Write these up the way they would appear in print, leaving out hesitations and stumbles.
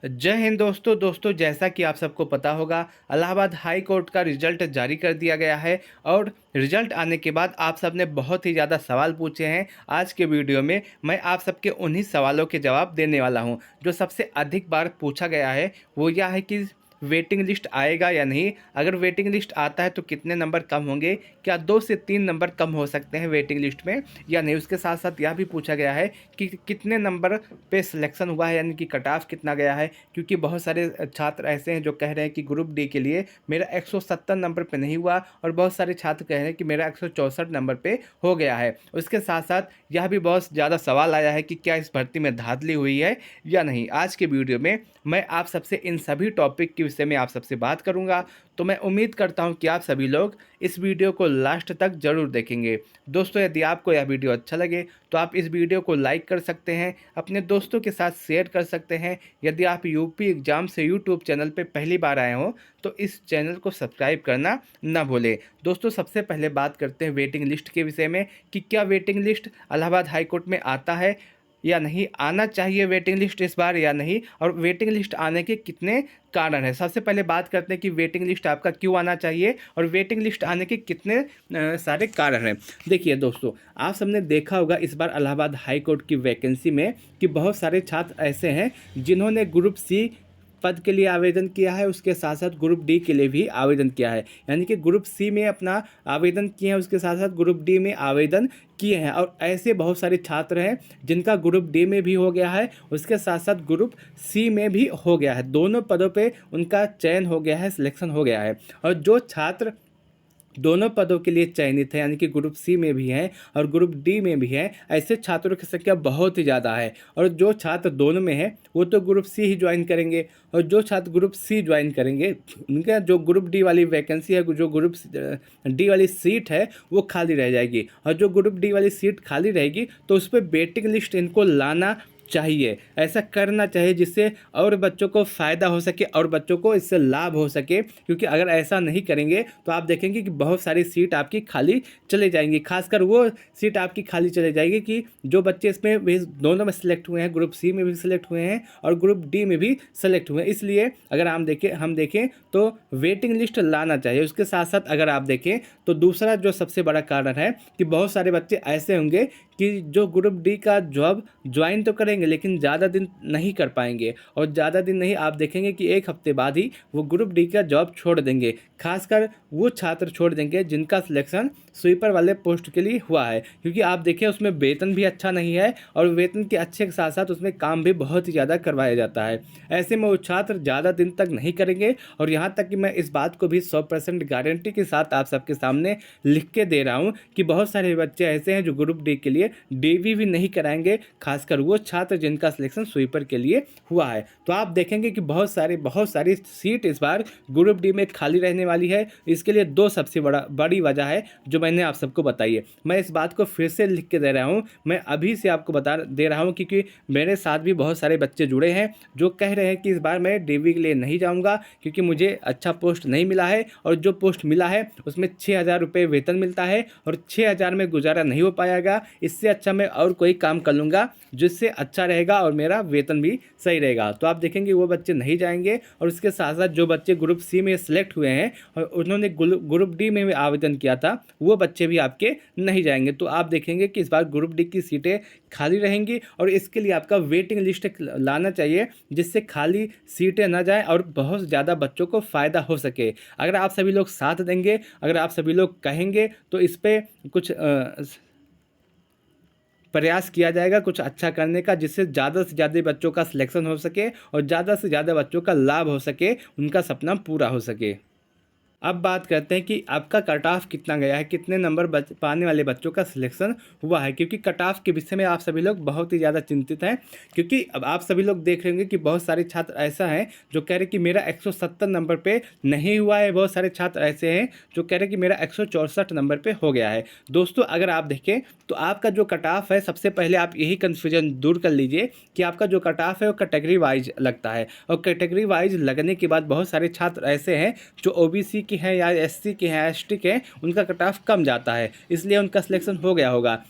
जय हिंद दोस्तों जैसा कि आप सबको पता होगा इलाहाबाद हाई कोर्ट का रिजल्ट जारी कर दिया गया है। और रिजल्ट आने के बाद आप सब ने बहुत ही ज़्यादा सवाल पूछे हैं। आज के वीडियो में मैं आप सबके उन्हीं सवालों के जवाब देने वाला हूं जो सबसे अधिक बार पूछा गया है। वो यह है कि वेटिंग लिस्ट आएगा या नहीं, अगर वेटिंग लिस्ट आता है तो कितने नंबर कम होंगे, क्या 2 से 3 नंबर कम हो सकते हैं वेटिंग लिस्ट में या नहीं। उसके साथ साथ यह भी पूछा गया है कि कितने नंबर पे सिलेक्शन हुआ है, यानी कि कट ऑफ कितना गया है। क्योंकि बहुत सारे छात्र ऐसे हैं जो कह रहे हैं कि ग्रुप डी के लिए मेरा 170 नंबर पे नहीं हुआ, और बहुत सारे छात्र कह रहे हैं कि मेरा 164 नंबर पे हो गया है। उसके साथ साथ यह भी बहुत ज़्यादा सवाल आया है कि क्या इस भर्ती में धांधली हुई है या नहीं। आज के वीडियो में मैं आप सबसे इन सभी टॉपिक के विषय में आप सबसे बात करूंगा। तो मैं उम्मीद करता हूं कि आप सभी लोग इस वीडियो को लास्ट तक ज़रूर देखेंगे। दोस्तों, यदि आपको यह वीडियो अच्छा लगे तो आप इस वीडियो को लाइक कर सकते हैं, अपने दोस्तों के साथ शेयर कर सकते हैं। यदि आप यूपी एग्जाम से यूट्यूब चैनल पे पहली बार आए हो तो इस चैनल को सब्सक्राइब करना ना भूलें। दोस्तों, सबसे पहले बात करते हैं वेटिंग लिस्ट के विषय में कि क्या waiting list Allahabad high court में आता है या नहीं, आना चाहिए वेटिंग लिस्ट इस बार या नहीं, और वेटिंग लिस्ट आने के कितने कारण हैं। सबसे पहले बात करते हैं कि वेटिंग लिस्ट आपका क्यों आना चाहिए और वेटिंग लिस्ट आने के कितने सारे कारण हैं। देखिए दोस्तों, आप सबने देखा होगा इस बार इलाहाबाद हाई कोर्ट की वैकेंसी में कि बहुत सारे छात्र ऐसे हैं जिन्होंने ग्रुप सी पद के लिए आवेदन किया है, उसके साथ साथ ग्रुप डी के लिए भी आवेदन किया है। यानी कि ग्रुप सी में अपना आवेदन किए हैं, उसके साथ साथ ग्रुप डी में आवेदन किए हैं। और ऐसे बहुत सारे छात्र हैं जिनका ग्रुप डी में भी हो गया है, उसके साथ साथ ग्रुप सी में भी हो गया है। दोनों पदों पे उनका चयन हो गया है, सिलेक्शन हो गया है। और जो छात्र दोनों पदों के लिए चयनित है, यानी कि ग्रुप सी में भी हैं और ग्रुप डी में भी हैं, ऐसे छात्रों की संख्या बहुत ही ज़्यादा है। और जो छात्र दोनों में है वो तो ग्रुप सी ही ज्वाइन करेंगे, और जो छात्र ग्रुप सी ज्वाइन करेंगे उनका जो ग्रुप डी वाली वैकेंसी है, जो ग्रुप डी वाली सीट है वो खाली रह जाएगी। और जो ग्रुप डी वाली सीट खाली रहेगी तो उस पर वेटिंग लिस्ट इनको लाना चाहिए, ऐसा करना चाहिए जिससे और बच्चों को फ़ायदा हो सके और बच्चों को इससे लाभ हो सके। क्योंकि अगर ऐसा नहीं करेंगे तो आप देखेंगे कि बहुत सारी सीट आपकी खाली चले जाएंगी। खासकर वो सीट आपकी खाली चले जाएगी कि जो बच्चे इसमें भी दोनों में सेलेक्ट हुए हैं, ग्रुप सी में भी सेलेक्ट हुए हैं और ग्रुप डी में भी सेलेक्ट हुए हैं। इसलिए अगर हम देखें तो वेटिंग लिस्ट लाना चाहिए। उसके साथ साथ अगर आप देखें तो दूसरा जो सबसे बड़ा कारण है कि बहुत सारे बच्चे ऐसे होंगे कि जो ग्रुप डी का जॉब ज्वाइन तो करेंगे लेकिन ज़्यादा दिन नहीं कर पाएंगे, और ज़्यादा दिन नहीं, आप देखेंगे कि 1 हफ्ते बाद ही वो ग्रुप डी का जॉब छोड़ देंगे। खासकर वो छात्र छोड़ देंगे जिनका सिलेक्शन स्वीपर वाले पोस्ट के लिए हुआ है। क्योंकि आप देखें उसमें वेतन भी अच्छा नहीं है, और वेतन के अच्छे के साथ साथ उसमें काम भी बहुत ही ज़्यादा करवाया जाता है। ऐसे में वो छात्र ज़्यादा दिन तक नहीं करेंगे। और यहाँ तक कि मैं इस बात को भी 100% गारंटी के साथ आप सबके सामने लिख के दे रहा हूँ कि बहुत सारे बच्चे ऐसे हैं जो ग्रुप डी के लिए डीवी भी नहीं कराएंगे, खासकर वो छात्र जिनका सिलेक्शन स्वीपर के लिए हुआ है। तो आप देखेंगे कि बहुत सारी सीट इस बार ग्रुप डी में खाली रहने वाली है। इसके लिए दो सबसे बड़ी वजह है जो मैंने आप सबको बताई है। मैं इस बात को फिर से लिख के दे रहा हूँ, मैं अभी से आपको बता दे रहा हूँ, क्योंकि मेरे साथ भी बहुत सारे बच्चे जुड़े हैं जो कह रहे हैं कि इस बार मैं डीवी के लिए नहीं जाऊँगा क्योंकि मुझे अच्छा पोस्ट नहीं मिला है, और जो पोस्ट मिला है उसमें 6,000 रुपये वेतन मिलता है और 6,000 में गुजारा नहीं हो पाएगा। इससे अच्छा मैं और कोई काम कर लूँगा जिससे अच्छा रहेगा और मेरा वेतन भी सही रहेगा। तो आप देखेंगे वो बच्चे नहीं जाएंगे। और उसके साथ साथ जो बच्चे ग्रुप सी में सेलेक्ट हुए हैं और उन्होंने ग्रुप डी में भी आवेदन किया था, वो बच्चे भी आपके नहीं जाएंगे। तो आप देखेंगे कि इस बार ग्रुप डी की सीटें खाली रहेंगी, और इसके लिए आपका वेटिंग लिस्ट लाना चाहिए जिससे खाली सीटें ना जाएं और बहुत ज़्यादा बच्चों को फ़ायदा हो सके। अगर आप सभी लोग साथ देंगे, अगर आप सभी लोग कहेंगे तो इस पर कुछ प्रयास किया जाएगा कुछ अच्छा करने का, जिससे ज़्यादा से ज़्यादा बच्चों का सिलेक्शन हो सके और ज़्यादा से ज़्यादा बच्चों का लाभ हो सके, उनका सपना पूरा हो सके। अब बात करते हैं कि आपका कट ऑफ कितना गया है, कितने नंबर पाने वाले बच्चों का सिलेक्शन हुआ है। क्योंकि कट ऑफ के विषय में आप सभी लोग बहुत ही ज़्यादा चिंतित हैं, क्योंकि अब आप सभी लोग देख रहे होंगे कि बहुत सारे छात्र ऐसा हैं जो कह रहे कि मेरा 170 नंबर पे नहीं हुआ है, बहुत सारे छात्र ऐसे हैं जो कह रहे कि मेरा 164 नंबर पर हो गया है। दोस्तों, अगर आप देखें तो आपका जो कट ऑफ है, सबसे पहले आप यही कन्फ्यूजन दूर कर लीजिए कि आपका जो कट ऑफ है वो कैटेगरी वाइज लगता है, और कैटेगरी वाइज लगने के बाद बहुत सारे छात्र ऐसे हैं जो ओबीसी की हैं या एससी के हैं, एसटी के हैं, उनका कट ऑफ कम जाता है, इसलिए उनका सिलेक्शन हो गया होगा।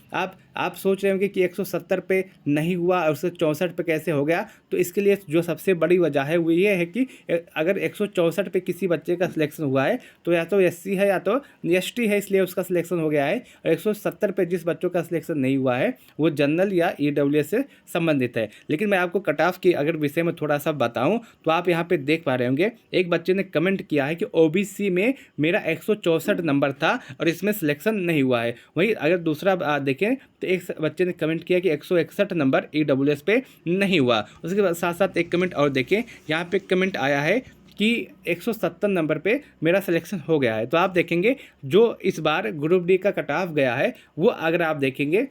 आप सोच रहे होंगे कि 170 पे नहीं हुआ और 164 पे कैसे हो गया, तो इसके लिए जो सबसे बड़ी वजह है वो ये है कि अगर 164 पे किसी बच्चे का सिलेक्शन हुआ है तो या तो एससी है या तो एसटी है, इसलिए उसका सिलेक्शन हो गया है। और 170 पे जिस बच्चों का सिलेक्शन नहीं हुआ है वो जनरल या ईडब्ल्यूएस से संबंधित है। लेकिन मैं आपको कट ऑफ की अगर विषय में थोड़ा सा बताऊं तो आप यहाँ पे देख पा रहे होंगे, एक बच्चे ने कमेंट किया है कि ओबीसी में मेरा 164 नंबर था और इसमें सिलेक्शन नहीं हुआ है। वहीं अगर दूसरा देखें तो एक बच्चे ने कमेंट किया कि 161 नंबर ईडब्ल्यूएस पे नहीं हुआ। उसके बाद साथ साथ एक कमेंट और देखें, यहाँ पे कमेंट आया है कि 170 नंबर पे मेरा सिलेक्शन हो गया है। तो आप देखेंगे जो इस बार ग्रुप डी का कट ऑफ गया है वो अगर आप देखेंगे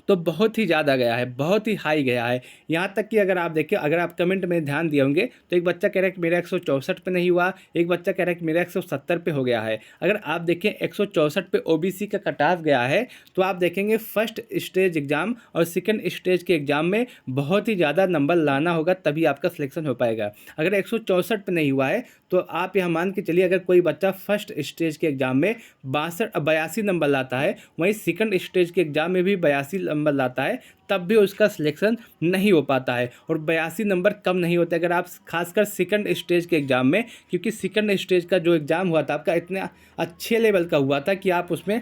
तो बहुत ही ज़्यादा गया है, बहुत ही हाई गया है। यहाँ तक कि अगर आप देखिए, अगर आप कमेंट में ध्यान दिए होंगे तो एक बच्चा कह रहा है कि मेरा 164 पे नहीं हुआ, एक बच्चा कह रहा है कि मेरा 170 पे हो गया है। अगर आप देखें 164 पे ओबीसी का कट ऑफ गया है तो आप देखेंगे फर्स्ट स्टेज एग्ज़ाम और सेकंड स्टेज के एग्ज़ाम में बहुत ही ज़्यादा नंबर लाना होगा तभी आपका सिलेक्शन हो पाएगा। अगर 164 पे नहीं हुआ है तो आप यहाँ मान के चलिए, अगर कोई बच्चा फर्स्ट स्टेज के एग्ज़ाम में 82 नंबर लाता है, वहीं सेकंड स्टेज के एग्ज़ाम में भी 82 नंबर लाता है, तब भी उसका सिलेक्शन नहीं हो पाता है। और 82 नंबर कम नहीं होते अगर आप खासकर सेकंड स्टेज के एग्ज़ाम में, क्योंकि सेकंड स्टेज का जो एग्ज़ाम हुआ था आपका इतने अच्छे लेवल का हुआ था कि आप उसमें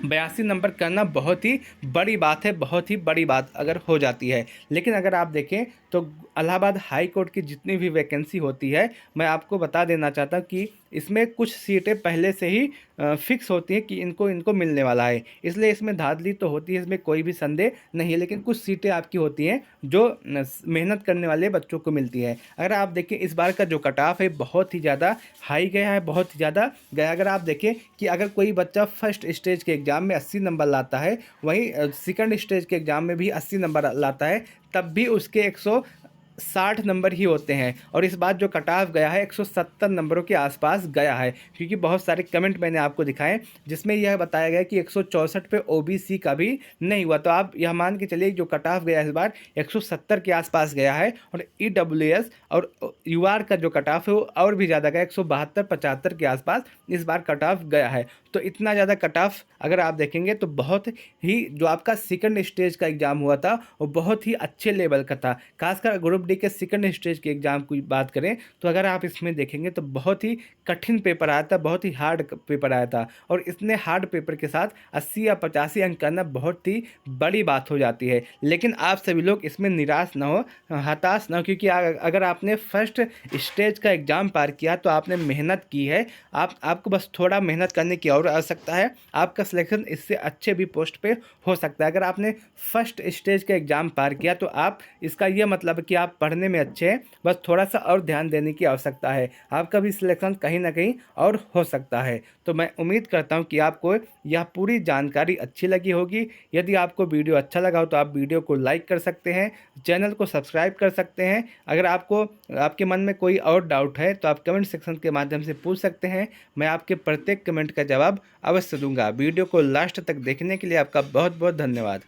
82 नंबर करना बहुत ही बड़ी बात है, बहुत ही बड़ी बात अगर हो जाती है। लेकिन अगर आप देखें तो इलाहाबाद हाई कोर्ट की जितनी भी वैकेंसी होती है, मैं आपको बता देना चाहता हूँ कि इसमें कुछ सीटें पहले से ही फिक्स होती हैं कि इनको इनको मिलने वाला है, इसलिए इसमें धांधली तो होती है, इसमें कोई भी संदेह नहीं है। लेकिन कुछ सीटें आपकी होती हैं जो मेहनत करने वाले बच्चों को मिलती है। अगर आप देखें इस बार का जो कट ऑफ है बहुत ही ज़्यादा हाई गया है, बहुत ही ज़्यादा गया। अगर आप देखें कि अगर कोई बच्चा फर्स्ट स्टेज के एग्ज़ाम में 80 नंबर लाता है, वहीं सेकंड स्टेज के एग्ज़ाम में भी 80 नंबर लाता है, तब भी उसके 160 नंबर ही होते हैं। और इस बार जो कट ऑफ गया है 170 नंबरों के आसपास गया है, क्योंकि बहुत सारे कमेंट मैंने आपको दिखाए जिसमें यह बताया गया कि 164 पे ओबीसी का भी नहीं हुआ। तो आप यह मान के चलिए जो कट ऑफ गया इस बार 170 के आसपास गया है। और ईडब्ल्यूएस और यूआर का जो कट ऑफ है वो और भी ज़्यादा गया, 172-75 के आसपास इस बार कट ऑफ गया है। तो इतना ज़्यादा कट ऑफ अगर आप देखेंगे तो बहुत ही जो आपका सेकंड स्टेज का एग्ज़ाम हुआ था वो बहुत ही अच्छे लेवल का था। खासकर ग्रुप डी के सेकंड स्टेज के एग्ज़ाम की बात करें तो अगर आप इसमें देखेंगे तो बहुत ही कठिन पेपर आया था, बहुत ही हार्ड पेपर आया था। और इतने हार्ड पेपर के साथ 80 या 85 अंक करना बहुत ही बड़ी बात हो जाती है। लेकिन आप सभी लोग इसमें निराश ना हो, हताश ना हो, क्योंकि अगर आपने फर्स्ट स्टेज का एग्ज़ाम पार किया तो आपने मेहनत की है। आपको बस थोड़ा मेहनत करने की और आवश्यकता है, आपका सिलेक्शन इससे अच्छे भी पोस्ट पे हो सकता है। अगर आपने फर्स्ट स्टेज का एग्ज़ाम पार किया तो आप इसका यह मतलब कि आप पढ़ने में अच्छे हैं, बस थोड़ा सा और ध्यान देने की आवश्यकता है, आपका भी सिलेक्शन कहीं ना कहीं और हो सकता है। तो मैं उम्मीद करता हूं कि आपको यह पूरी जानकारी अच्छी लगी होगी। यदि आपको वीडियो अच्छा लगा हो तो आप वीडियो को लाइक कर सकते हैं, चैनल को सब्सक्राइब कर सकते हैं। अगर आपके मन में कोई और डाउट है तो आप कमेंट सेक्शन के माध्यम से पूछ सकते हैं, मैं आपके प्रत्येक कमेंट का जवाब अवश्य दूंगा। वीडियो को लास्ट तक देखने के लिए आपका बहुत बहुत धन्यवाद।